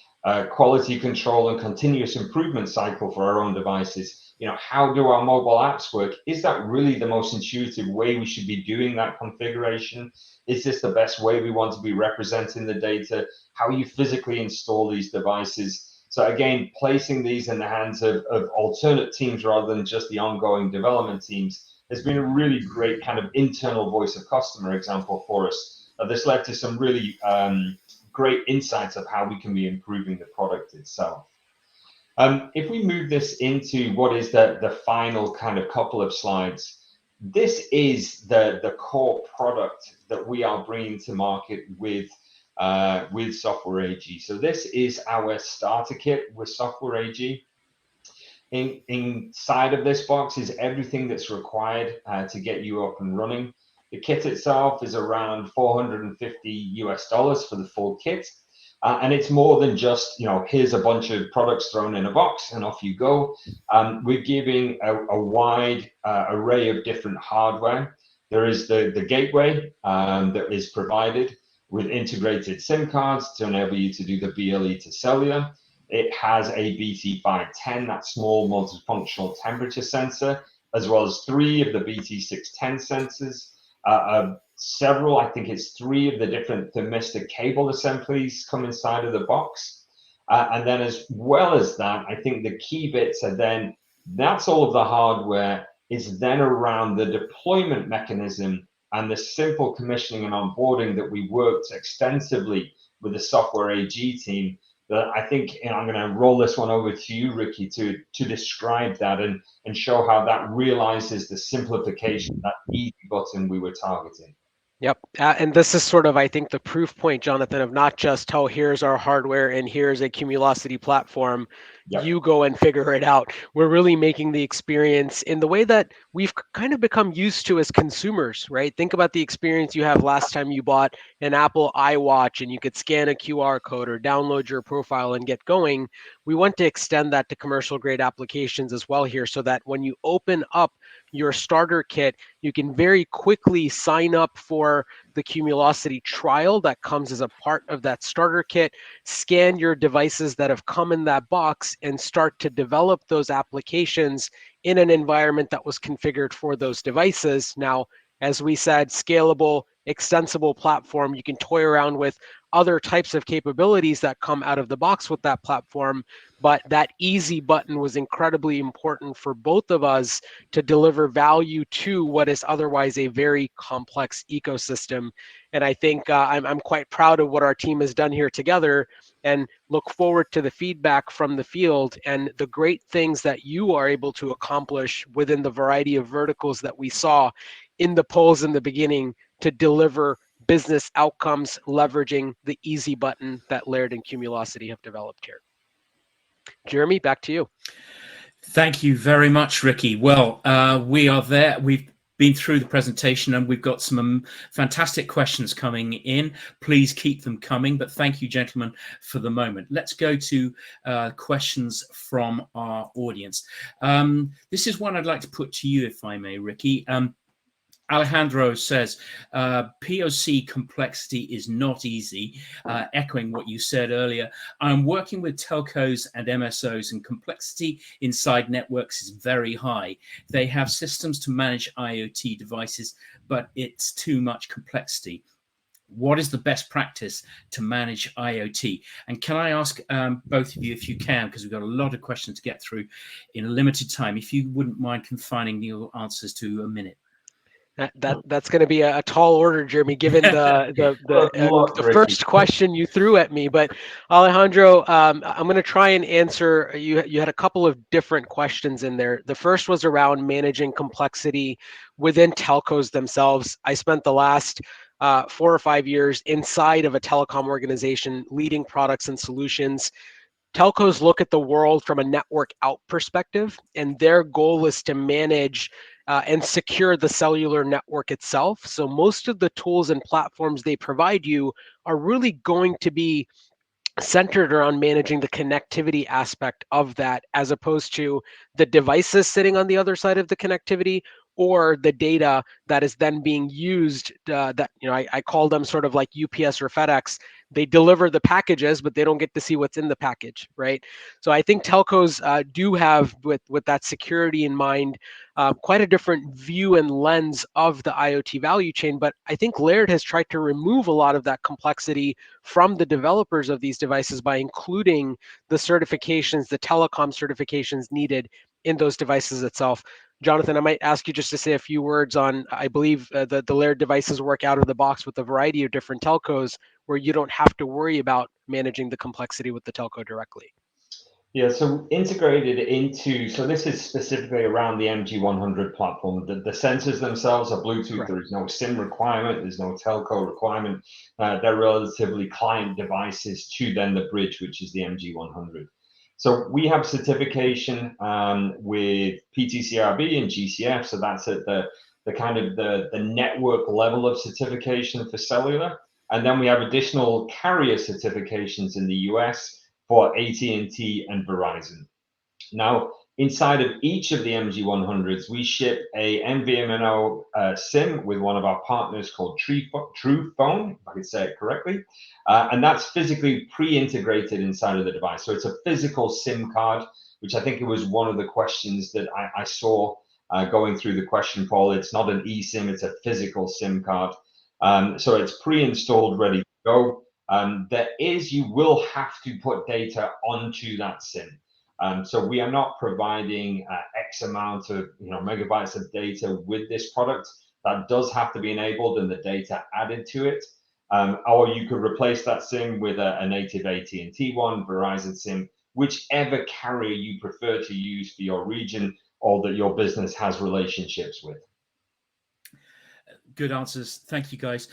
quality control and continuous improvement cycle for our own devices. How do our mobile apps work? Is that really the most intuitive way we should be doing that configuration? Is this the best way we want to be representing the data? How you physically install these devices? So again, placing these in the hands of alternate teams rather than just the ongoing development teams has been a really great kind of internal voice of customer example for us. This led to some really great insights of how we can be improving the product itself. If we move this into what is the final kind of couple of slides, this is the core product that we are bringing to market with Software AG. So this is our starter kit with Software AG. Inside of this box is everything that's required to get you up and running. The kit itself is around $450 for the full kit. And it's more than just, here's a bunch of products thrown in a box and off you go. We're giving a wide array of different hardware. There is the gateway that is provided with integrated SIM cards to enable you to do the BLE to cellular. It has a BT510, that small multifunctional temperature sensor, as well as 3 of the BT610 sensors. Several, I think it's 3 of the different thermistor cable assemblies come inside of the box. And then as well as that, I think the key bits are then, that's all of the hardware is then around the deployment mechanism and the simple commissioning and onboarding that we worked extensively with the Software AG team. That I think, I'm going to roll this one over to you, Ricky, to describe that and show how that realizes the simplification, that easy button we were targeting. Yep. And this is sort of, I think, the proof point, Jonathan, of not just, oh, here's our hardware and here's a Cumulocity platform. Yep. You go and figure it out. We're really making the experience in the way that we've kind of become used to as consumers, right? Think about the experience you have last time you bought an Apple iWatch and you could scan a QR code or download your profile and get going. We want to extend that to commercial grade applications as well here, so that when you open up your starter kit, you can very quickly sign up for the Cumulocity trial that comes as a part of that starter kit, scan your devices that have come in that box, and start to develop those applications in an environment that was configured for those devices. Now, as we said, scalable, extensible platform, you can toy around with other types of capabilities that come out of the box with that platform. But that easy button was incredibly important for both of us to deliver value to what is otherwise a very complex ecosystem. And I think I'm quite proud of what our team has done here together, and look forward to the feedback from the field and the great things that you are able to accomplish within the variety of verticals that we saw in the polls in the beginning to deliver business outcomes leveraging the easy button that Laird and Cumulocity have developed here. Jeremy, back to you. Thank you very much, Ricky. Well, we are there. We've been through the presentation and we've got some fantastic questions coming in. Please keep them coming, but thank you, gentlemen, for the moment. Let's go to questions from our audience. This is one I'd like to put to you, if I may, Ricky. Alejandro says, POC complexity is not easy, echoing what you said earlier. I'm working with telcos and MSOs, and complexity inside networks is very high. They have systems to manage IoT devices, but it's too much complexity. What is the best practice to manage IoT? And can I ask both of you, if you can, because we've got a lot of questions to get through in a limited time, if you wouldn't mind confining your answers to a minute. That's going to be a tall order, Jeremy, given the first question you threw at me. But Alejandro, I'm going to try and answer. You had a couple of different questions in there. The first was around managing complexity within telcos themselves. I spent the last 4 or 5 years inside of a telecom organization leading products and solutions. Telcos look at the world from a network out perspective, and their goal is to manage and secure the cellular network itself. So most of the tools and platforms they provide you are really going to be centered around managing the connectivity aspect of that, as opposed to the devices sitting on the other side of the connectivity, or the data that is then being used, that, you know, I call them sort of like UPS or FedEx. They deliver the packages, but they don't get to see what's in the package, right? So I think telcos do have, with that security in mind, quite a different view and lens of the IoT value chain. But I think Laird has tried to remove a lot of that complexity from the developers of these devices by including the certifications, the telecom certifications needed in those devices itself. Jonathan, I might ask you just to say a few words on, I believe the Laird devices work out of the box with a variety of different telcos where you don't have to worry about managing the complexity with the telco directly. Yeah, so integrated into, so this is specifically around the MG100 platform. The sensors themselves are Bluetooth. Correct. There is no SIM requirement. There's no telco requirement. They're relatively client devices to then the bridge, which is the MG100. So we have certification with PTCRB and GCF. So that's at the kind of the network level of certification for cellular. And then we have additional carrier certifications in the US for AT&T and Verizon. Now, inside of each of the MG100s, we ship a MVNO SIM with one of our partners called TruePhone, if I could say it correctly, and that's physically pre-integrated inside of the device. So it's a physical SIM card, which I think it was one of the questions that I saw going through the question poll. It's not an eSIM, it's a physical SIM card. So it's pre-installed, ready to go. You will have to put data onto that SIM. So we are not providing X amount of megabytes of data with this product. That does have to be enabled and the data added to it. Or you could replace that SIM with a native AT&T one, Verizon SIM, whichever carrier you prefer to use for your region or that your business has relationships with. Good answers. Thank you, guys.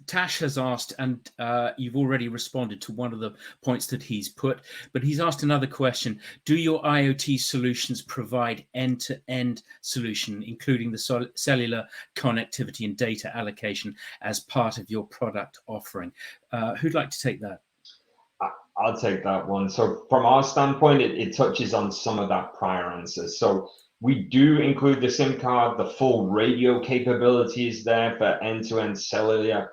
Tash has asked, and you've already responded to one of the points that he's put, but he's asked another question. Do your IoT solutions provide end-to-end solution, including the cellular connectivity and data allocation as part of your product offering? Who'd like to take that? I'll take that one. So from our standpoint, it touches on some of that prior answers. So we do include the SIM card, the full radio capability is there for end-to-end cellular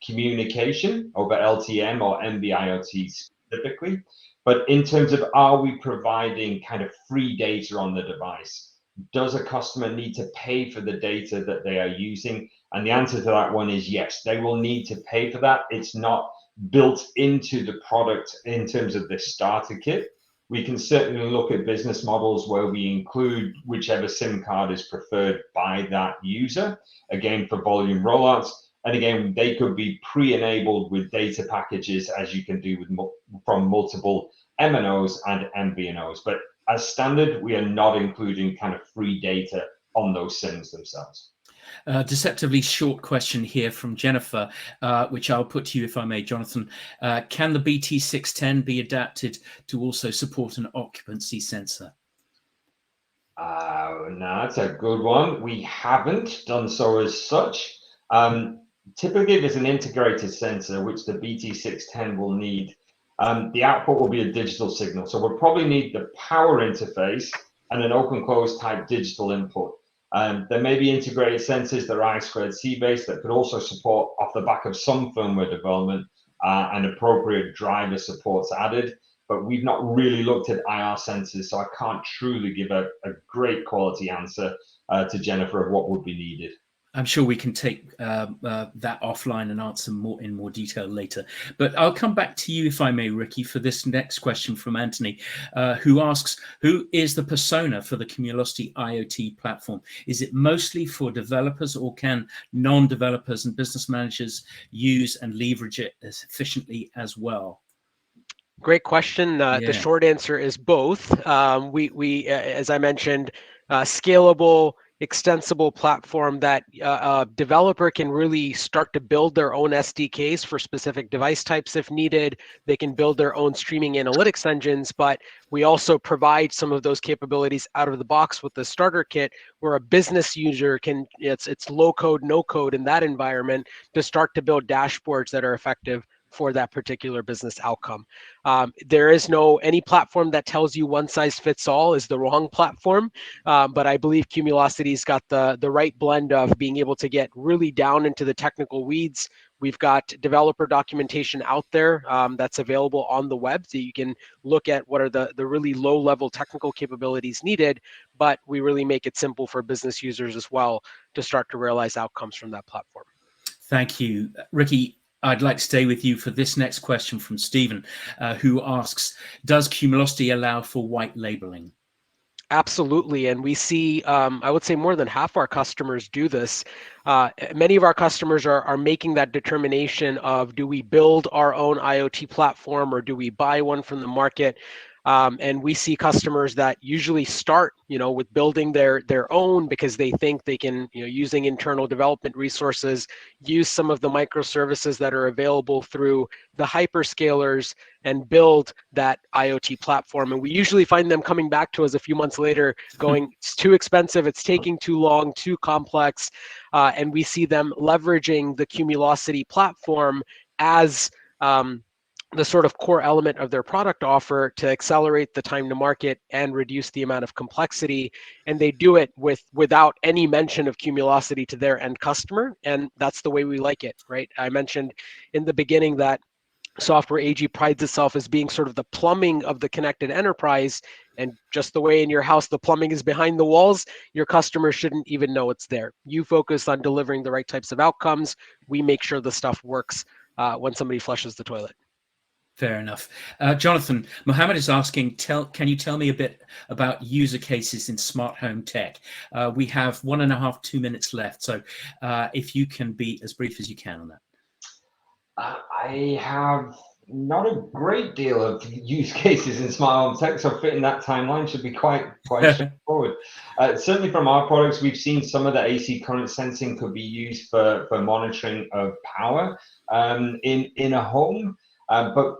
communication over LTM or NB-IoT specifically. But in terms of, are we providing kind of free data on the device? Does a customer need to pay for the data that they are using? And the answer to that one is yes, they will need to pay for that. It's not built into the product in terms of the starter kit. We can certainly look at business models where we include whichever SIM card is preferred by that user, again, for volume rollouts. And again, they could be pre-enabled with data packages, as you can do from multiple MNOs and MVNOs. But as standard, we are not including kind of free data on those SIMs themselves. Deceptively short question here from Jennifer, which I'll put to you if I may, Jonathan. Can the BT610 be adapted to also support an occupancy sensor? No, that's a good one. We haven't done so as such. Typically, there's an integrated sensor, which the BT610 will need. The output will be a digital signal. So we'll probably need the power interface and an open-close type digital input. There may be integrated sensors that are I2C based that could also support off the back of some firmware development and appropriate driver supports added. But we've not really looked at IR sensors, so I can't truly give a great quality answer to Jennifer of what would be needed. I'm sure we can take that offline and answer in more detail later. But I'll come back to you, if I may, Ricky, for this next question from Anthony, who asks, who is the persona for the Cumulocity IoT platform? Is it mostly for developers, or can non-developers and business managers use and leverage it as efficiently as well? Great question. The short answer is both. We as I mentioned, scalable, extensible platform that a developer can really start to build their own SDKs for specific device types if needed. They can build their own streaming analytics engines, but we also provide some of those capabilities out of the box with the starter kit, where a business user can, it's low code, no code in that environment to start to build dashboards that are effective for that particular business outcome. There is any platform that tells you one size fits all is the wrong platform, but I believe Cumulocity's got the right blend of being able to get really down into the technical weeds. We've got developer documentation out there that's available on the web, so you can look at what are the really low-level technical capabilities needed, but we really make it simple for business users as well to start to realize outcomes from that platform. Thank you. Ricky, I'd like to stay with you for this next question from Stephen, who asks, does Cumulocity allow for white labeling? Absolutely, and we see, I would say more than half our customers do this. Many of our customers are making that determination of, do we build our own IoT platform or do we buy one from the market? And we see customers that usually start, with building their own because they think they can, using internal development resources, use some of the microservices that are available through the hyperscalers and build that IoT platform. And we usually find them coming back to us a few months later going, it's too expensive, it's taking too long, too complex. And we see them leveraging the Cumulocity platform as the sort of core element of their product offer to accelerate the time to market and reduce the amount of complexity. And they do it without any mention of Cumulocity to their end customer. And that's the way we like it, right? I mentioned in the beginning that Software AG prides itself as being sort of the plumbing of the connected enterprise. And just the way in your house the plumbing is behind the walls, your customers shouldn't even know it's there. You focus on delivering the right types of outcomes. We make sure the stuff works when somebody flushes the toilet. Fair enough. Jonathan, Mohammed is asking, can you tell me a bit about user cases in smart home tech? We have 1.5, 2 minutes left. So if you can be as brief as you can on that. I have not a great deal of use cases in smart home tech, so fitting that timeline should be quite straightforward. Certainly from our products, we've seen some of the AC current sensing could be used for monitoring of power in a home. But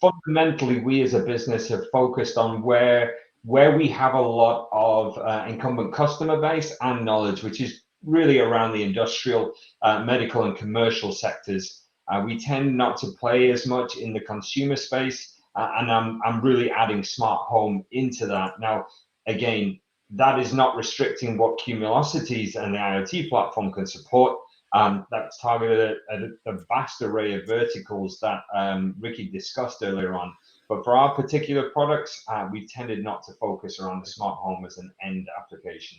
fundamentally, we as a business have focused on where we have a lot of incumbent customer base and knowledge, which is really around the industrial, medical, and commercial sectors. We tend not to play as much in the consumer space, and I'm really adding smart home into that. Now, again, that is not restricting what Cumulocity's and the IoT platform can support. That's targeted at a vast array of verticals that Ricky discussed earlier on. But for our particular products, we tended not to focus around the smart home as an end application.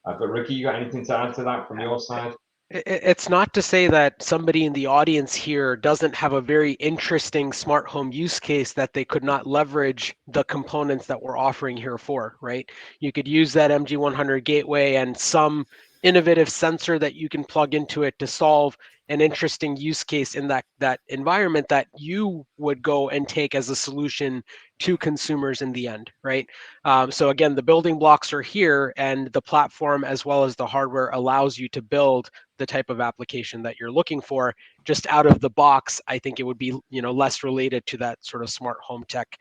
But Ricky, you got anything to add to that from your side? It's not to say that somebody in the audience here doesn't have a very interesting smart home use case that they could not leverage the components that we're offering here for, right? You could use that MG100 gateway and some innovative sensor that you can plug into it to solve an interesting use case in that environment that you would go and take as a solution to consumers in the end, right? So again, the building blocks are here, and the platform as well as the hardware allows you to build the type of application that you're looking for. Just out of the box, I think it would be less related to that sort of smart home tech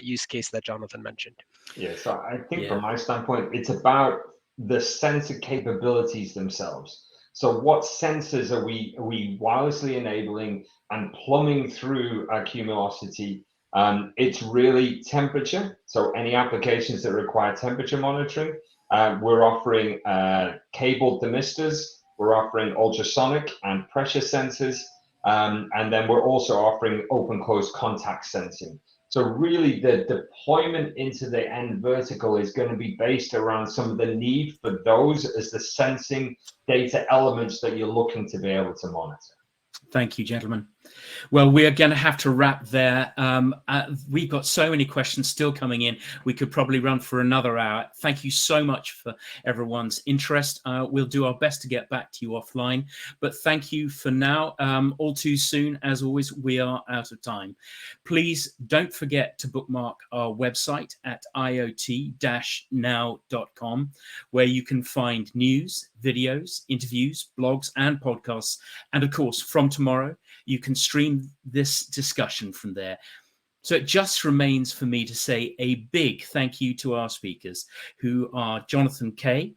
use case that Jonathan mentioned. Yeah, so I think from my standpoint, it's about the sensor capabilities themselves. So what sensors are we wirelessly enabling and plumbing through our Cumulocity? It's really temperature. So any applications that require temperature monitoring, we're offering cable thermistors, we're offering ultrasonic and pressure sensors, and then we're also offering open-close contact sensing. So really the deployment into the end vertical is going to be based around some of the need for those as the sensing data elements that you're looking to be able to monitor. Thank you, gentlemen. Well, we're going to have to wrap there. We've got so many questions still coming in. We could probably run for another hour. Thank you so much for everyone's interest. We'll do our best to get back to you offline. But thank you for now. All too soon, as always, we are out of time. Please don't forget to bookmark our website at iot-now.com, where you can find news, videos, interviews, blogs, and podcasts. And of course, from tomorrow, you can stream this discussion from there. So it just remains for me to say a big thank you to our speakers, who are Jonathan Kay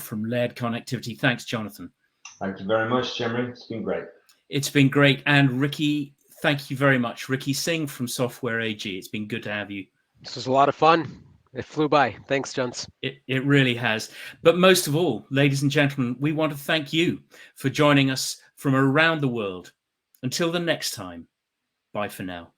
from Laird Connectivity. Thanks, Jonathan. Thank you very much, Jimmy. It's been great. It's been great. And Ricky, Thank you very much, Ricky Singh from Software AG. It's been good to have you. This was a lot of fun. It flew by. Thanks, gents. It really has. But most of all, ladies and gentlemen, we want to thank you for joining us from around the world. Until the next time, bye for now.